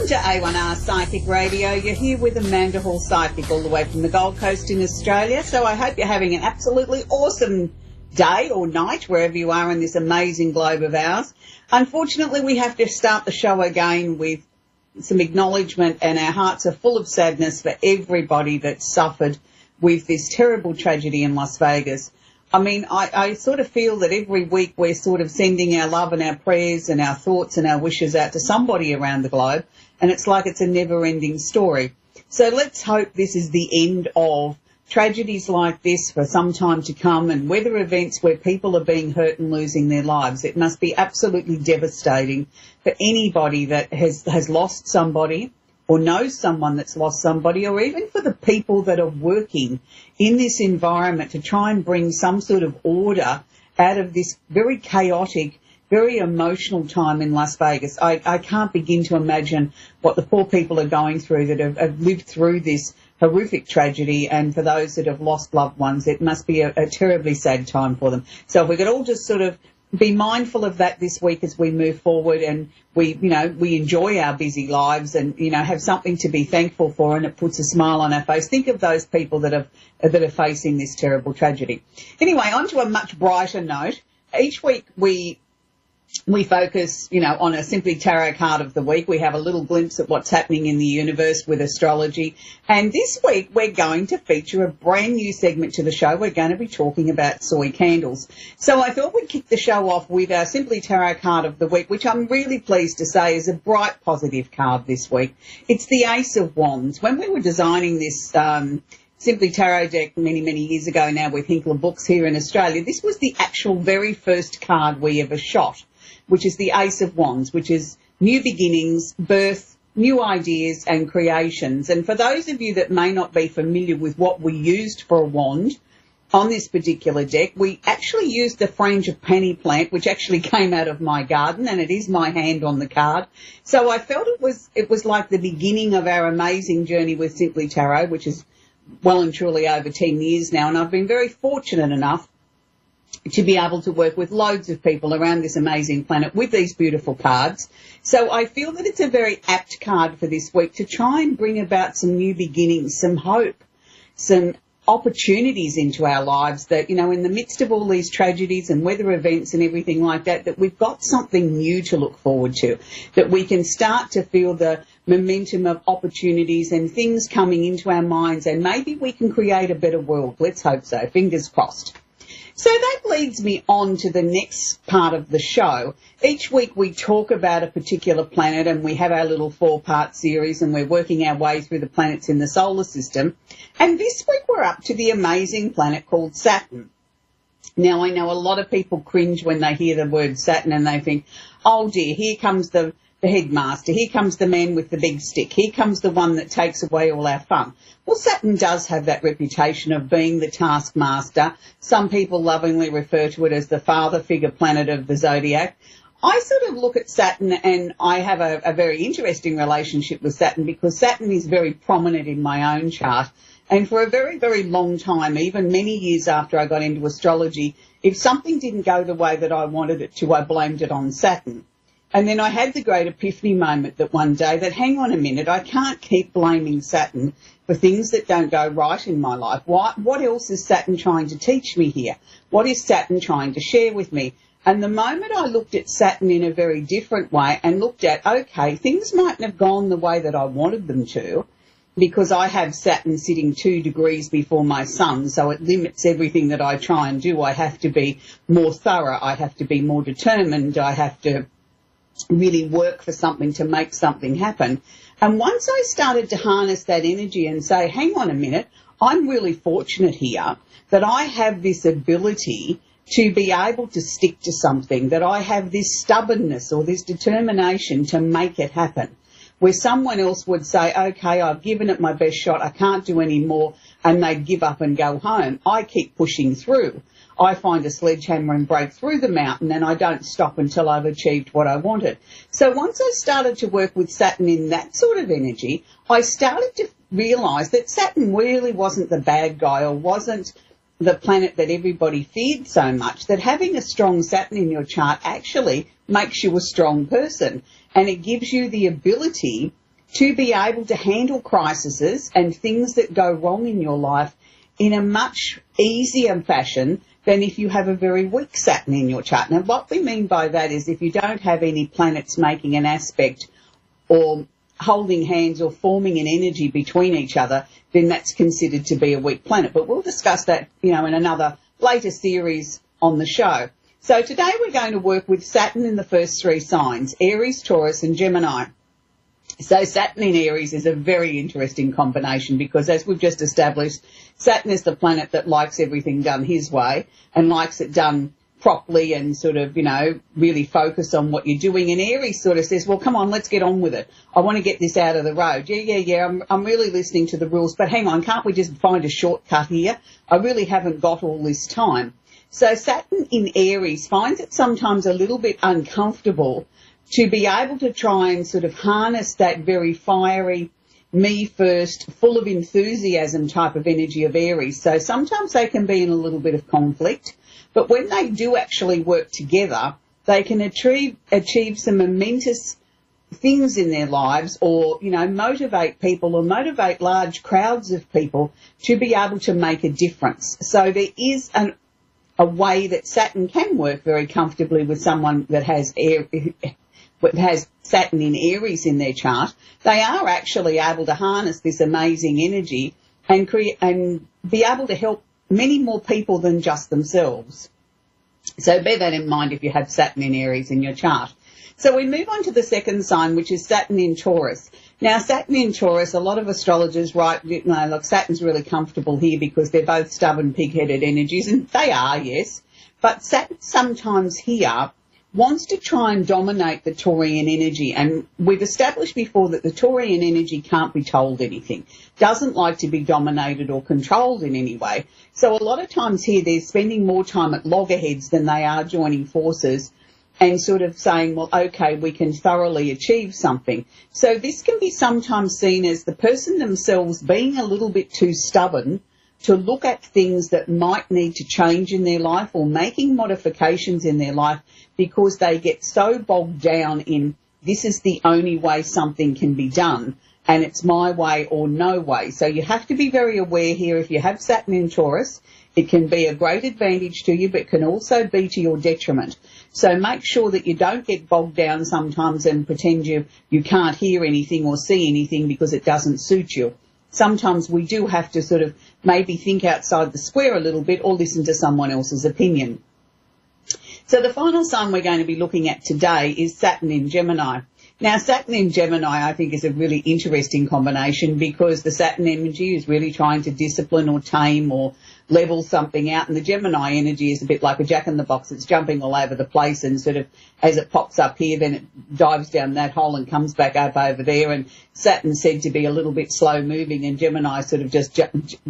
Welcome to A1R Psychic Radio. You're here with Amanda Hall Psychic all the way from the Gold Coast in Australia. So I hope you're having an absolutely awesome day or night wherever you are in this amazing globe of ours. Unfortunately, we have to start the show again with some acknowledgement, and our hearts are full of sadness for everybody that suffered with this terrible tragedy in Las Vegas. I mean, I sort of feel that every week we're sort of sending our love and our prayers and our thoughts and our wishes out to somebody around the globe, and it's like it's a never-ending story. So let's hope this is the end of tragedies like this for some time to come, and weather events where people are being hurt and losing their lives. It must be absolutely devastating for anybody that has lost somebody or knows someone that's lost somebody, or even for the people that are working in this environment to try and bring some sort of order out of this very chaotic, very emotional time in Las Vegas. I can't begin to imagine what the poor people are going through that have lived through this horrific tragedy, and for those that have lost loved ones, it must be a terribly sad time for them. So if we could all just sort of be mindful of that this week as we move forward, and we enjoy our busy lives and, have something to be thankful for, and it puts a smile on our face. Think of those people that are facing this terrible tragedy. Anyway, on to a much brighter note. Each week we focus, on a Simply Tarot card of the week. We have a little glimpse at what's happening in the universe with astrology. And this week we're going to feature a brand new segment to the show. We're going to be talking about soy candles. So I thought we'd kick the show off with our Simply Tarot card of the week, which I'm really pleased to say is a bright, positive card this week. It's the Ace of Wands. When we were designing this Simply Tarot deck many, many years ago now with Hinkler Books here in Australia, this was the actual very first card we ever shot, which is the Ace of Wands, which is new beginnings, birth, new ideas and creations. And for those of you that may not be familiar with what we used for a wand on this particular deck, we actually used the frangipani plant, which actually came out of my garden, and it is my hand on the card. So I felt it was like the beginning of our amazing journey with Simply Tarot, which is well and truly over 10 years now, and I've been very fortunate enough to be able to work with loads of people around this amazing planet with these beautiful cards. So I feel that it's a very apt card for this week to try and bring about some new beginnings, some hope, some opportunities into our lives that, in the midst of all these tragedies and weather events and everything like that, that we've got something new to look forward to, that we can start to feel the momentum of opportunities and things coming into our minds, and maybe we can create a better world. Let's hope so. Fingers crossed. So that leads me on to the next part of the show. Each week we talk about a particular planet, and we have our little 4-part series, and we're working our way through the planets in the solar system. And this week we're up to the amazing planet called Saturn. Now, I know a lot of people cringe when they hear the word Saturn, and they think, oh dear, here comes the headmaster, here comes the man with the big stick, here comes the one that takes away all our fun. Well, Saturn does have that reputation of being the taskmaster. Some people lovingly refer to it as the father figure planet of the zodiac. I sort of look at Saturn, and I have a very interesting relationship with Saturn, because Saturn is very prominent in my own chart. And for a very, very long time, even many years after I got into astrology, if something didn't go the way that I wanted it to, I blamed it on Saturn. And then I had the great epiphany moment that one day that, hang on a minute, I can't keep blaming Saturn for things that don't go right in my life. What else is Saturn trying to teach me here? What is Saturn trying to share with me? And the moment I looked at Saturn in a very different way and looked at, okay, things mightn't have gone the way that I wanted them to, because I have Saturn sitting 2 degrees before my sun, so it limits everything that I try and do. I have to be more thorough. I have to be more determined. I have to really work for something to make something happen. And once I started to harness that energy and say, hang on a minute, I'm really fortunate here that I have this ability to be able to stick to something, that I have this stubbornness or this determination to make it happen. Where someone else would say, okay, I've given it my best shot, I can't do any more, and they'd give up and go home. I keep pushing through. I find a sledgehammer and break through the mountain, and I don't stop until I've achieved what I wanted. So once I started to work with Saturn in that sort of energy, I started to realise that Saturn really wasn't the bad guy, or wasn't the planet that everybody feared so much, that having a strong Saturn in your chart actually makes you a strong person, and it gives you the ability to be able to handle crises and things that go wrong in your life in a much easier fashion than if you have a very weak Saturn in your chart. Now, what we mean by that is if you don't have any planets making an aspect or holding hands or forming an energy between each other, then that's considered to be a weak planet. But we'll discuss that, in another later series on the show. So today we're going to work with Saturn in the first three signs, Aries, Taurus and Gemini. So Saturn in Aries is a very interesting combination because, as we've just established, Saturn is the planet that likes everything done his way and likes it done properly and sort of, really focus on what you're doing. And Aries sort of says, well, come on, let's get on with it. I want to get this out of the road. Yeah, I'm really listening to the rules, but hang on, can't we just find a shortcut here? I really haven't got all this time. So Saturn in Aries finds it sometimes a little bit uncomfortable to be able to try and sort of harness that very fiery, me first, full of enthusiasm type of energy of Aries. So sometimes they can be in a little bit of conflict, but when they do actually work together, they can achieve some momentous things in their lives or, motivate people or motivate large crowds of people to be able to make a difference. So there is a way that Saturn can work very comfortably with someone that has Saturn in Aries in their chart. They are actually able to harness this amazing energy and be able to help many more people than just themselves. So bear that in mind if you have Saturn in Aries in your chart. So we move on to the second sign, which is Saturn in Taurus. Now, Saturn in Taurus, a lot of astrologers write, look, Saturn's really comfortable here because they're both stubborn, pig-headed energies, and they are, yes. But Saturn sometimes here wants to try and dominate the Taurian energy. And we've established before that the Taurian energy can't be told anything, doesn't like to be dominated or controlled in any way. So a lot of times here they're spending more time at loggerheads than they are joining forces and sort of saying, well, okay, we can thoroughly achieve something. So this can be sometimes seen as the person themselves being a little bit too stubborn to look at things that might need to change in their life or making modifications in their life because they get so bogged down in this is the only way something can be done and it's my way or no way. So you have to be very aware here if you have Saturn in Taurus. It can be a great advantage to you, but can also be to your detriment. So make sure that you don't get bogged down sometimes and pretend you can't hear anything or see anything because it doesn't suit you. Sometimes we do have to sort of maybe think outside the square a little bit or listen to someone else's opinion. So the final sign we're going to be looking at today is Saturn in Gemini. Now, Saturn in Gemini, I think, is a really interesting combination because the Saturn energy is really trying to discipline or tame or level something out, and the Gemini energy is a bit like a jack-in-the-box. It's jumping all over the place, and sort of as it pops up here, then it dives down that hole and comes back up over there, and Saturn's said to be a little bit slow-moving, and Gemini sort of just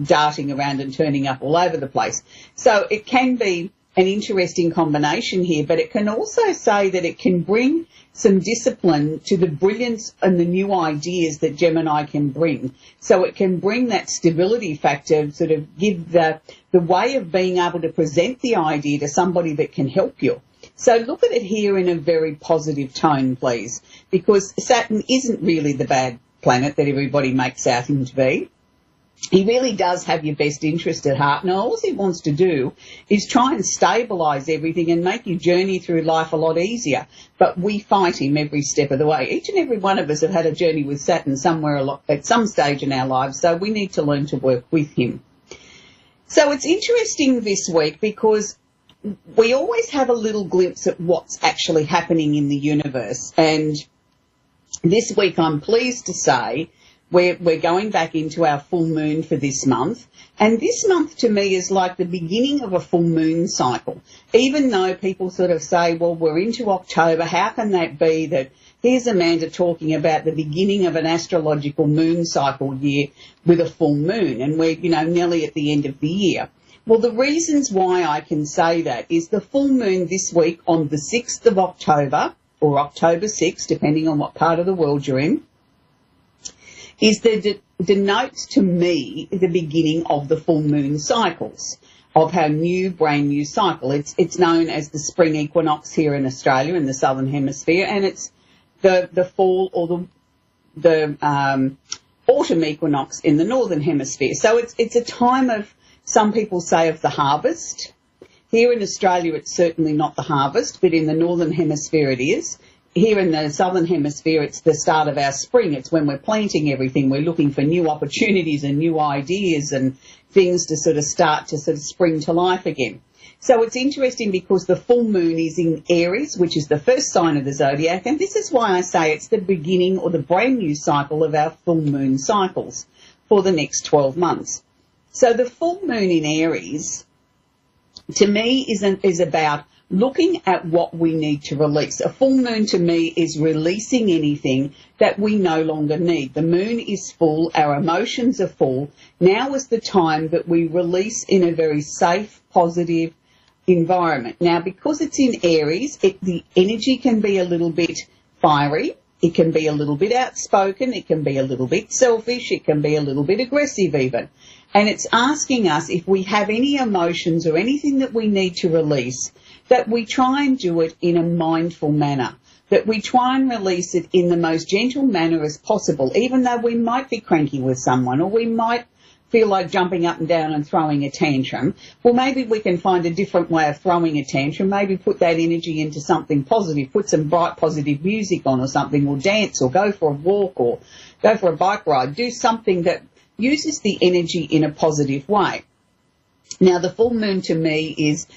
darting around and turning up all over the place. So it can be an interesting combination here, but it can also say that it can bring some discipline to the brilliance and the new ideas that Gemini can bring. So it can bring that stability factor, sort of give the way of being able to present the idea to somebody that can help you. So look at it here in a very positive tone, please, because Saturn isn't really the bad planet that everybody makes out him to be. He really does have your best interest at heart. Now, all he wants to do is try and stabilise everything and make your journey through life a lot easier. But we fight him every step of the way. Each and every one of us have had a journey with Saturn somewhere at some stage in our lives, so we need to learn to work with him. So it's interesting this week because we always have a little glimpse at what's actually happening in the universe. And this week I'm pleased to say we're going back into our full moon for this month. And this month to me is like the beginning of a full moon cycle. Even though people sort of say, well, we're into October, how can that be that here's Amanda talking about the beginning of an astrological moon cycle year with a full moon and we're, nearly at the end of the year. Well, the reasons why I can say that is the full moon this week on the 6th of October or October 6th, depending on what part of the world you're in, denotes to me the beginning of the full moon cycles, of our brand new cycle. It's known as the spring equinox here in Australia in the southern hemisphere, and it's the fall or the autumn equinox in the northern hemisphere. So it's a time of, some people say, of the harvest. Here in Australia, it's certainly not the harvest, but in the northern hemisphere it is. Here in the southern hemisphere, it's the start of our spring. It's when we're planting everything. We're looking for new opportunities and new ideas and things to sort of start to sort of spring to life again. So it's interesting because the full moon is in Aries, which is the first sign of the zodiac, and this is why I say it's the beginning or the brand new cycle of our full moon cycles for the next 12 months. So the full moon in Aries, to me, is about looking at what we need to release. A full moon to me is releasing anything that we no longer need. The moon is full, our emotions are full. Now is the time that we release in a very safe, positive environment. Now, because it's in Aries, the energy can be a little bit fiery. It can be a little bit outspoken. It can be a little bit selfish. It can be a little bit aggressive even. And it's asking us if we have any emotions or anything that we need to release, that we try and do it in a mindful manner, that we try and release it in the most gentle manner as possible, even though we might be cranky with someone or we might feel like jumping up and down and throwing a tantrum. Well, maybe we can find a different way of throwing a tantrum, maybe put that energy into something positive, put some bright positive music on or something, or dance or go for a walk or go for a bike ride, do something that uses the energy in a positive way. Now, the full moon to me is,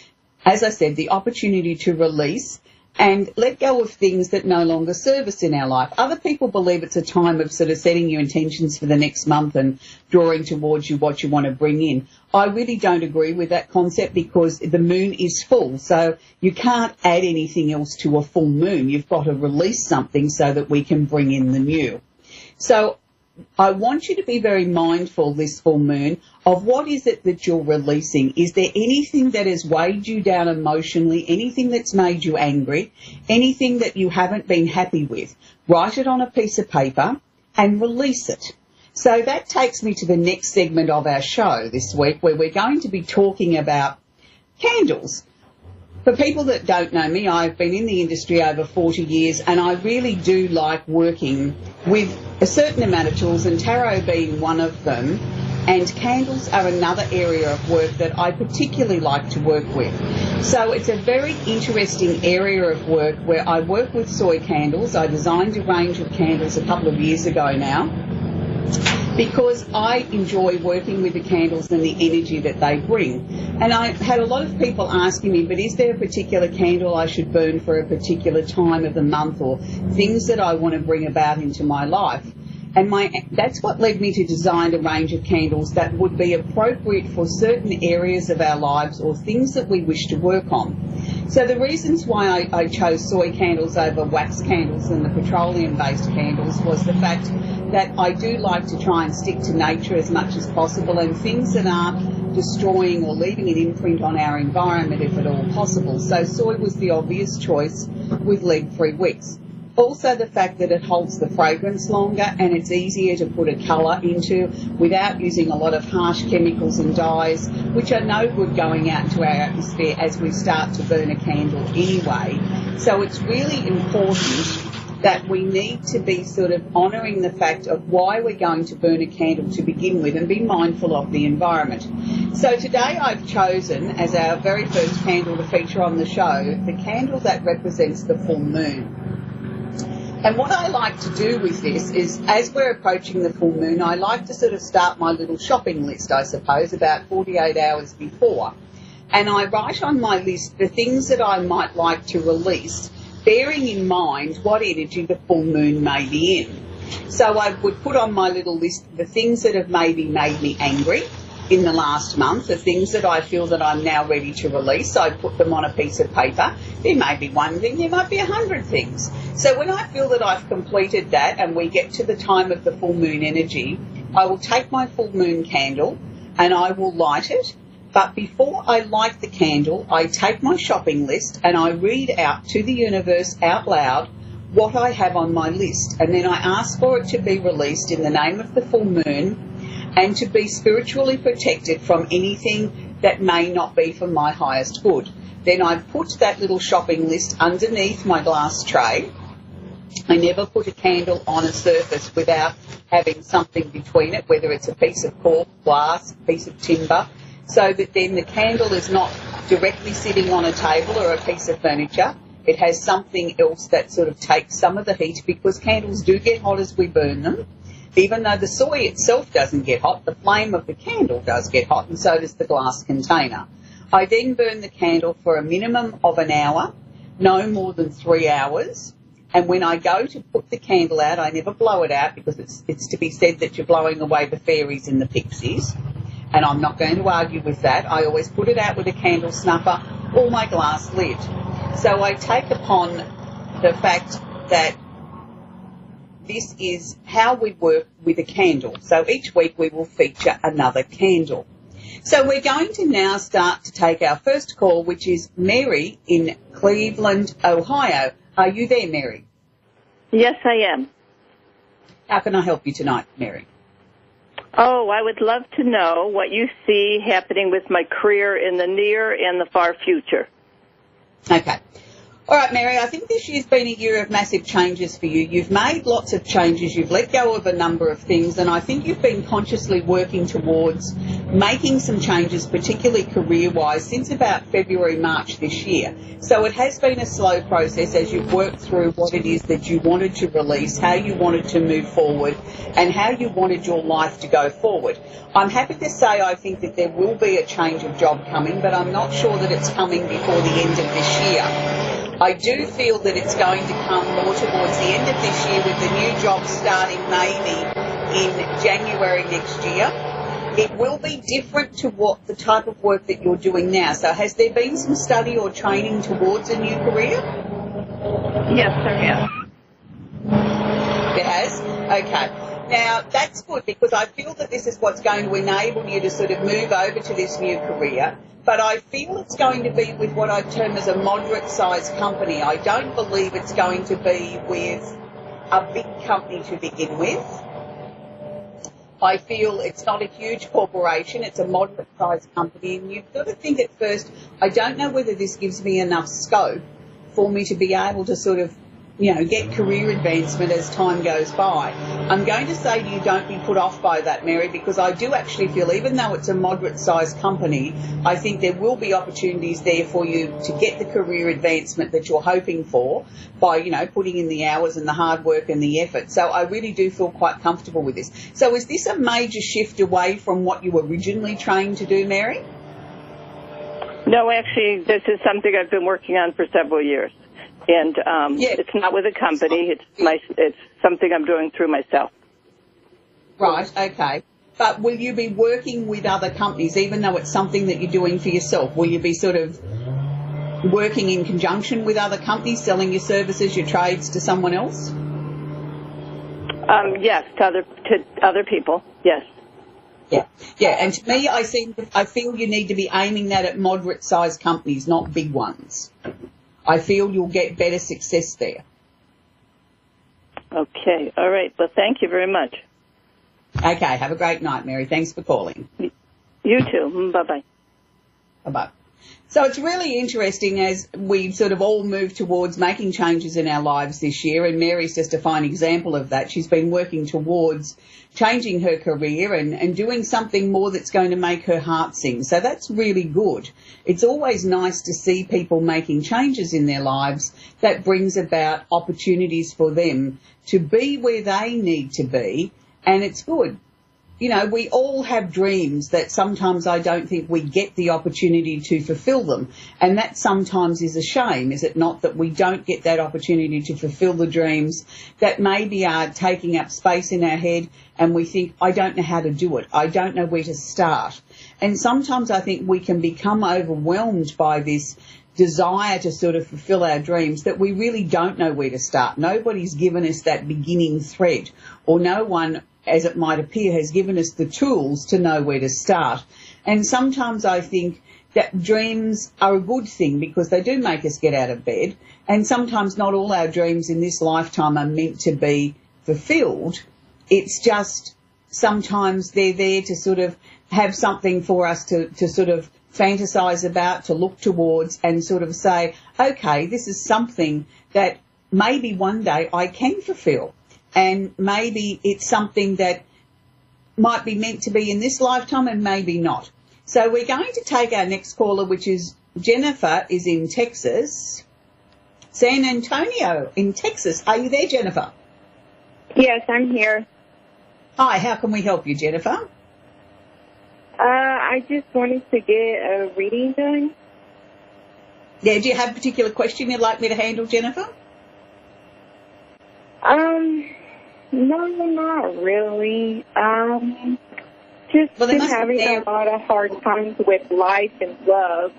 as I said, the opportunity to release and let go of things that no longer serve us in our life. Other people believe it's a time of sort of setting your intentions for the next month and drawing towards you what you want to bring in. I really don't agree with that concept because the moon is full, so you can't add anything else to a full moon. You've got to release something so that we can bring in the new. So I want you to be very mindful this full moon of what is it that you're releasing. Is there anything that has weighed you down emotionally, anything that's made you angry, anything that you haven't been happy with? Write it on a piece of paper and release it. So that takes me to the next segment of our show this week, where we're going to be talking about candles. For people that don't know me, I've been in the industry over 40 years and I really do like working with a certain amount of tools, and tarot being one of them, and candles are another area of work that I particularly like to work with. So it's a very interesting area of work where I work with soy candles. I designed a range of candles a couple of years ago now, because I enjoy working with the candles and the energy that they bring. And I had a lot of people asking me, but is there a particular candle I should burn for a particular time of the month, or things that I want to bring about into my life? And that's what led me to design a range of candles that would be appropriate for certain areas of our lives or things that we wish to work on. So the reasons why I chose soy candles over wax candles and the petroleum-based candles was the fact that I do like to try and stick to nature as much as possible, and things that aren't destroying or leaving an imprint on our environment if at all possible. So soy was the obvious choice with lead-free wicks. Also the fact that it holds the fragrance longer and it's easier to put a colour into without using a lot of harsh chemicals and dyes, which are no good going out into our atmosphere as we start to burn a candle anyway. So it's really important that we need to be sort of honouring the fact of why we're going to burn a candle to begin with and be mindful of the environment. So today I've chosen as our very first candle to feature on the show, the candle that represents the full moon. And what I like to do with this is, as we're approaching the full moon, I like to sort of start my little shopping list, I suppose, about 48 hours before. And I write on my list the things that I might like to release, bearing in mind what energy the full moon may be in. So I would put on my little list the things that have maybe made me angry in the last month, the things that I feel that I'm now ready to release. I put them on a piece of paper. There may be one thing, there might be 100 things. So when I feel that I've completed that and we get to the time of the full moon energy, I will take my full moon candle and I will light it. But before I light the candle, I take my shopping list and I read out to the universe out loud what I have on my list. And then I ask for it to be released in the name of the full moon and to be spiritually protected from anything that may not be for my highest good. Then I put that little shopping list underneath my glass tray I never put a candle on a surface without having something between it, whether it's a piece of cork, glass, a piece of timber, so that then the candle is not directly sitting on a table or a piece of furniture. It has something else that sort of takes some of the heat, because candles do get hot as we burn them. Even though the soy itself doesn't get hot, the flame of the candle does get hot, and so does the glass container. I then burn the candle for a minimum of an hour, no more than 3 hours. And when I go to put the candle out, I never blow it out, because it's to be said that you're blowing away the fairies and the pixies. And I'm not going to argue with that. I always put it out with a candle snuffer or my glass lid. So I take upon the fact that this is how we work with a candle. So each week we will feature another candle. So we're going to now start to take our first call, which is Mary in Cleveland, Ohio. Are you there, Mary? Yes, I am. How can I help you tonight, Mary? Oh, I would love to know what you see happening with my career in the near and the far future. Okay. All right, Mary, I think this year's been a year of massive changes for you. You've made lots of changes. You've let go of a number of things, and I think you've been consciously working towards making some changes, particularly career-wise, since about February, March this year. So it has been a slow process as you've worked through what it is that you wanted to release, how you wanted to move forward, and how you wanted your life to go forward. I'm happy to say I think that there will be a change of job coming, but I'm not sure that it's coming before the end of this year. I do feel that it's going to come more towards the end of this year, with the new job starting maybe in January next year. It will be different to what the type of work that you're doing now. So has there been some study or training towards a new career? Yes, there has. There has? Okay. Now, that's good, because I feel that this is what's going to enable you to sort of move over to this new career. But I feel it's going to be with what I term as a moderate-sized company. I don't believe it's going to be with a big company to begin with. I feel it's not a huge corporation, it's a moderate-sized company, and you've got to think at first, I don't know whether this gives me enough scope for me to be able to sort of, get career advancement as time goes by. I'm going to say to you, don't be put off by that, Mary, because I do actually feel, even though it's a moderate-sized company, I think there will be opportunities there for you to get the career advancement that you're hoping for by, putting in the hours and the hard work and the effort. So I really do feel quite comfortable with this. So is this a major shift away from what you were originally trained to do, Mary? No, actually, this is something I've been working on for several years. And It's not with a company. It's something I'm doing through myself. Right, okay. But will you be working with other companies, even though it's something that you're doing for yourself? Will you be sort of working in conjunction with other companies, selling your services, your trades to someone else? Yes, to other people, yes. Yeah, and to me, I feel you need to be aiming that at moderate-sized companies, not big ones. I feel you'll get better success there. Okay. All right. Well, thank you very much. Okay. Have a great night, Mary. Thanks for calling. You too. Bye-bye. Bye-bye. So it's really interesting as we sort of all move towards making changes in our lives this year, and Mary's just a fine example of that. She's been working towards changing her career and doing something more that's going to make her heart sing. So that's really good. It's always nice to see people making changes in their lives that brings about opportunities for them to be where they need to be, and it's good. We all have dreams that sometimes I don't think we get the opportunity to fulfill them. And that sometimes is a shame, is it not, that we don't get that opportunity to fulfill the dreams that maybe are taking up space in our head, and we think, I don't know how to do it. I don't know where to start. And sometimes I think we can become overwhelmed by this desire to sort of fulfill our dreams that we really don't know where to start. Nobody's given us that beginning thread, or no one, as it might appear, has given us the tools to know where to start. And sometimes I think that dreams are a good thing because they do make us get out of bed, and sometimes not all our dreams in this lifetime are meant to be fulfilled. It's just sometimes they're there to sort of have something for us to sort of fantasize about, to look towards, and sort of say, okay, this is something that maybe one day I can fulfill. And maybe it's something that might be meant to be in this lifetime and maybe not. So we're going to take our next caller, which is Jennifer, is in Texas. San Antonio in Texas. Are you there, Jennifer? Yes, I'm here. Hi, how can we help you, Jennifer? I just wanted to get a reading done. Yeah, do you have a particular question you'd like me to handle, Jennifer? No, not really. Just been having a lot of hard times with life and love.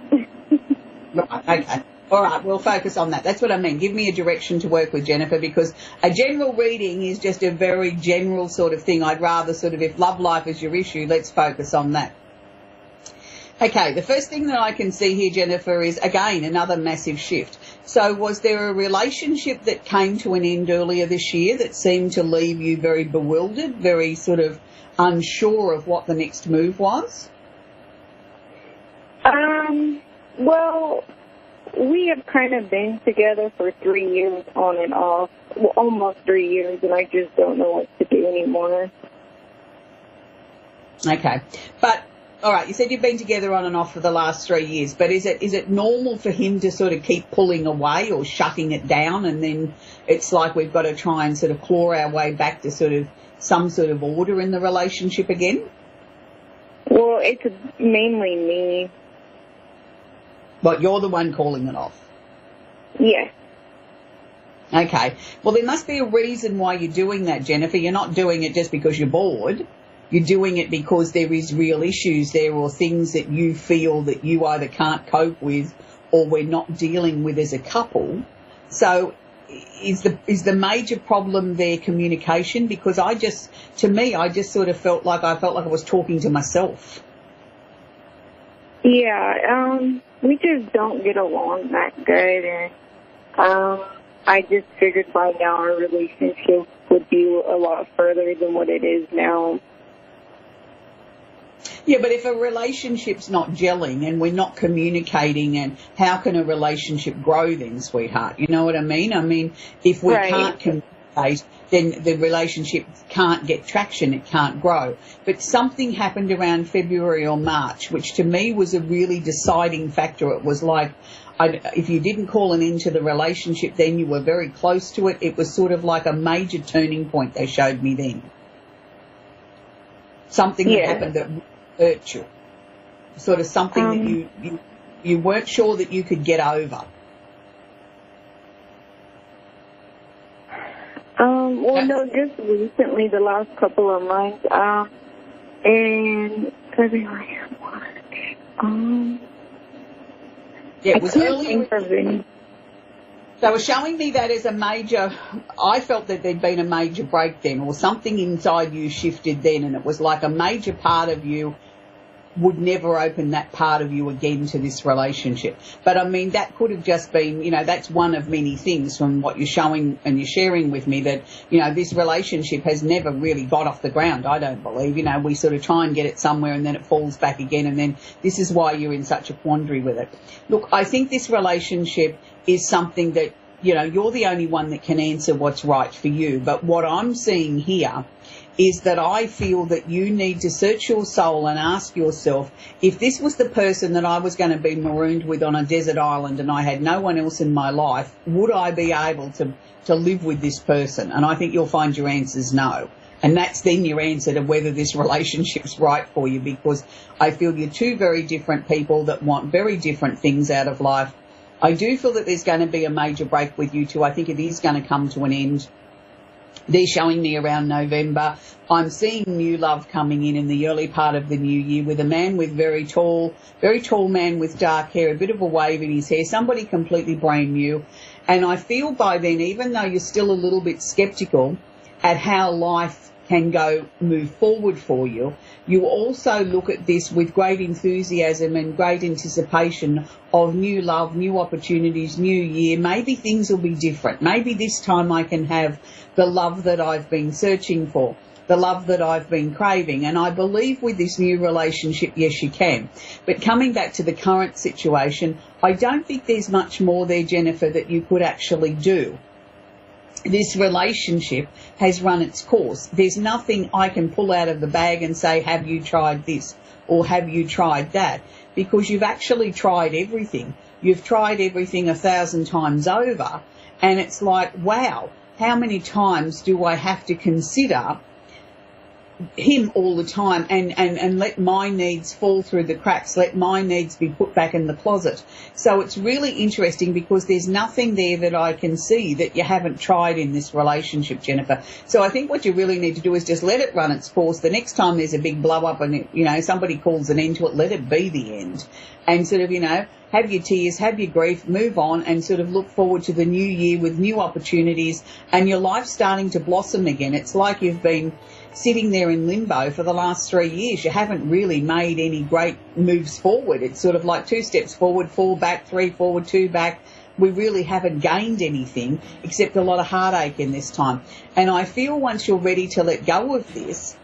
Right, okay. All right, we'll focus on that. That's what I mean. Give me a direction to work with, Jennifer, because a general reading is just a very general sort of thing. I'd rather sort of, if love life is your issue, let's focus on that. Okay, the first thing that I can see here, Jennifer, is, again, another massive shift. So was there a relationship that came to an end earlier this year that seemed to leave you very bewildered, very sort of unsure of what the next move was? Well, we have kind of been together for 3 years on and off, well, almost 3 years, and I just don't know what to do anymore. Okay. But, all right, you said you've been together on and off for the last 3 years, but is it normal for him to sort of keep pulling away or shutting it down, and then it's like we've got to try and sort of claw our way back to sort of some sort of order in the relationship again? Well, it's mainly me. But you're the one calling it off? Yes. Okay. Well, there must be a reason why you're doing that, Jennifer. You're not doing it just because you're bored. You're doing it because there is real issues there or things that you feel that you either can't cope with or we're not dealing with as a couple. So is the major problem there communication? Because I just sort of felt like I was talking to myself. Yeah, we just don't get along that good, and I just figured by now our relationship would be a lot further than what it is now. Yeah, but if a relationship's not gelling and we're not communicating, and how can a relationship grow then, sweetheart? You know what I mean? I mean, if we can't communicate, then the relationship can't get traction, it can't grow. But something happened around February or March, which to me was a really deciding factor. It was like, if you didn't call an end to the relationship then, you were very close to it. It was sort of like a major turning point they showed me then. Something that happened that hurt you. Sort of something that you weren't sure that you could get over. Well, no, just recently, the last couple of months, and February, March, yeah, it was early. They were showing me that as a major, I felt that there'd been a major break then, or something inside you shifted then, and it was like a major part of you would never open that part of you again to this relationship. But I mean, that could have just been, you know, that's one of many things from what you're showing and you're sharing with me, that, you know, this relationship has never really got off the ground, I don't believe. You know, we sort of try and get it somewhere and then it falls back again, and then this is why you're in such a quandary with it. Look, I think this relationship is something that, you know, you're the only one that can answer what's right for you. But what I'm seeing here is that I feel that you need to search your soul and ask yourself, if this was the person that I was going to be marooned with on a desert island and I had no one else in my life, would I be able to live with this person? And I think you'll find your answer's no. And that's then your answer to whether this relationship's right for you, because I feel you're two very different people that want very different things out of life. I do feel that there's going to be a major break with you two. I think it is going to come to an end. They're showing me around November. I'm seeing new love coming in the early part of the new year, with a man with very tall man with dark hair, a bit of a wave in his hair, somebody completely brand new. And I feel by then, even though you're still a little bit sceptical at how life can move forward for you, you also look at this with great enthusiasm and great anticipation of new love, new opportunities, new year. Maybe things will be different. Maybe this time I can have the love that I've been searching for, the love that I've been craving. And I believe with this new relationship, yes, you can. But coming back to the current situation, I don't think there's much more there, Jennifer, that you could actually do. this relationship has run its course. There's nothing I can pull out of the bag and say, have you tried this or have you tried that? Because you've actually tried everything. You've tried everything 1,000 times over, and it's like, wow, how many times do I have to consider him all the time and let my needs fall through the cracks, let my needs be put back in the closet? So it's really interesting because there's nothing there that I can see that you haven't tried in this relationship, Jennifer. So I think what you really need to do is just let it run its course. The next time there's a big blow up and, somebody calls an end to it, let it be the end. And sort of, have your tears, have your grief, move on and sort of look forward to the new year with new opportunities and your life starting to blossom again. It's like you've been sitting there in limbo for the last 3 years. You haven't really made any great moves forward. It's sort of like 2 steps forward, 4 back, 3 forward, 2 back. We really haven't gained anything except a lot of heartache in this time. And I feel once you're ready to let go of this,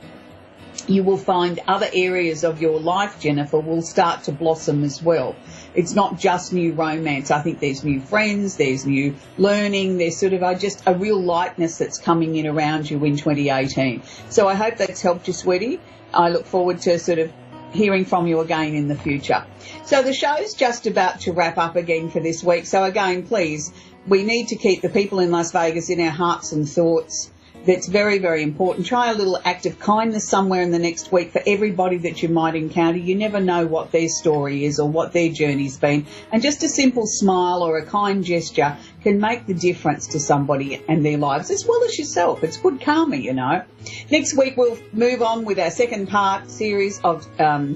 you will find other areas of your life, Jennifer, will start to blossom as well. It's not just new romance. I think there's new friends, there's new learning, there's sort of just a real lightness that's coming in around you in 2018. So I hope that's helped you, sweetie. I look forward to sort of hearing from you again in the future. So the show's just about to wrap up again for this week. So again, please, we need to keep the people in Las Vegas in our hearts and thoughts. That's very, very important. Try a little act of kindness somewhere in the next week for everybody that you might encounter. You never know what their story is or what their journey's been. And just a simple smile or a kind gesture can make the difference to somebody and their lives, as well as yourself. It's good karma, Next week we'll move on with our second part series of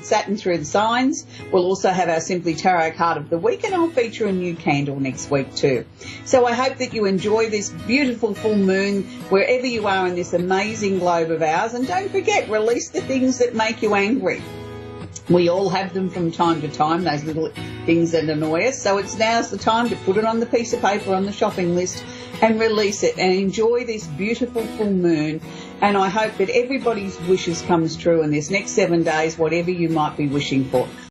Saturn Through the Signs. We'll also have our Simply Tarot card of the week, and I'll feature a new candle next week too. So I hope that you enjoy this beautiful full moon wherever you are in this amazing globe of ours. And don't forget, release the things that make you angry. We all have them from time to time, those little things that annoy us. So now's the time to put it on the piece of paper on the shopping list and release it and enjoy this beautiful full moon. And I hope that everybody's wishes comes true in this next 7 days, whatever you might be wishing for.